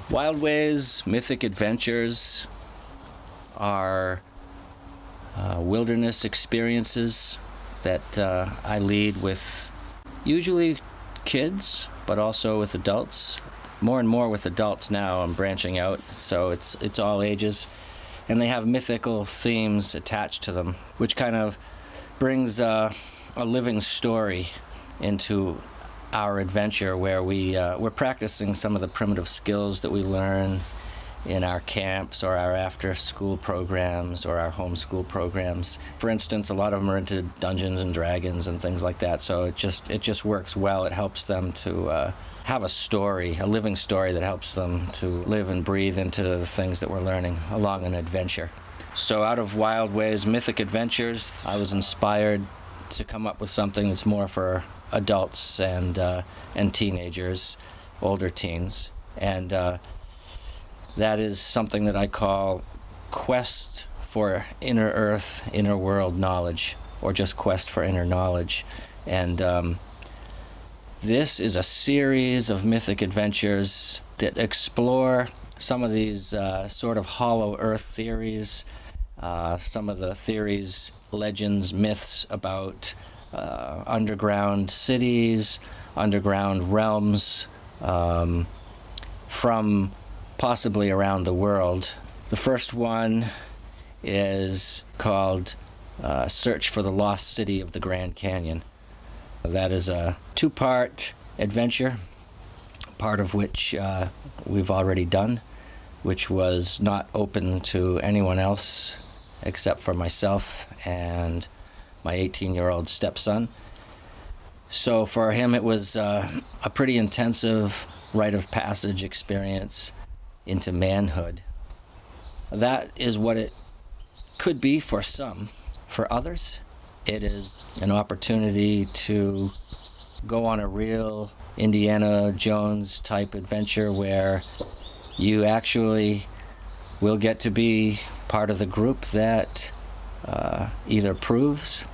Wild Ways Mythic Adventures are wilderness experiences that I lead with usually kids, but also with adults. More and more with adults now. I'm branching out, so it's all ages. And they have mythical themes attached to them, which kind of brings a living story into our adventure, where we're practicing some of the primitive skills that we learn in our camps or our after-school programs or our homeschool programs. For instance, a lot of them are into Dungeons and Dragons and things like that, so it just works well. It helps them to have a story, a living story that helps them to live and breathe into the things that we're learning along an adventure. So out of Wild Ways Mythic Adventures, I was inspired to come up with something that's more for adults and teenagers, older teens, and that is something that I call Quest for Inner Earth, Inner World Knowledge, or just Quest for Inner Knowledge. And this is a series of mythic adventures that explore some of these sort of hollow earth theories, some of the theories, legends, myths about underground cities, underground realms, from possibly around the world. The first one is called Search for the Lost City of the Grand Canyon. That is a two-part adventure, part of which we've already done, which was not open to anyone else except for myself and my 18-year-old stepson. So for him it was a pretty intensive rite of passage experience into manhood. That is what it could be for some. For others, it is an opportunity to go on a real Indiana Jones type adventure where you actually will get to be part of the group that either proves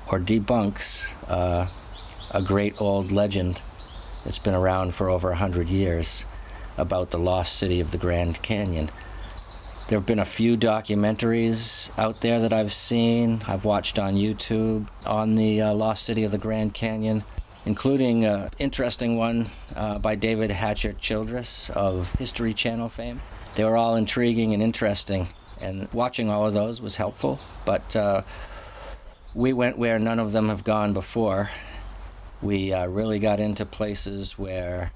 or debunks a great old legend that's been around for over 100 years about the lost city of the Grand Canyon. There have been a few documentaries out there that I've seen, I've watched on YouTube, on the lost city of the Grand Canyon, including an interesting one by David Hatcher Childress of History Channel fame. They were all intriguing and interesting, and watching all of those was helpful, but we went where none of them have gone before. We really got into places where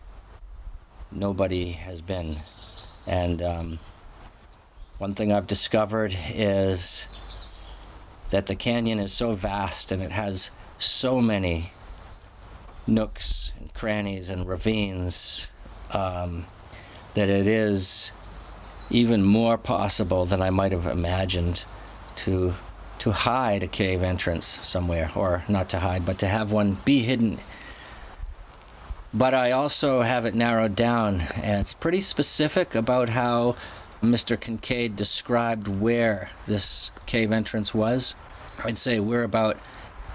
nobody has been. And one thing I've discovered is that the canyon is so vast and it has so many nooks and crannies and ravines that it is even more possible than I might have imagined to hide a cave entrance somewhere, or not to hide, but to have one be hidden. But I also have it narrowed down, and it's pretty specific about how Mr. Kincaid described where this cave entrance was. I'd say we're about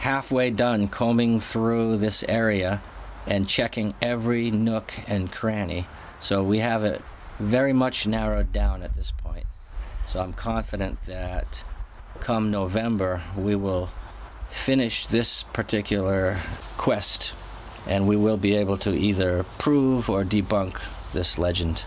halfway done combing through this area and checking every nook and cranny. So we have it very much narrowed down at this point. So I'm confident that come November we will finish this particular quest, and we will be able to either prove or debunk this legend.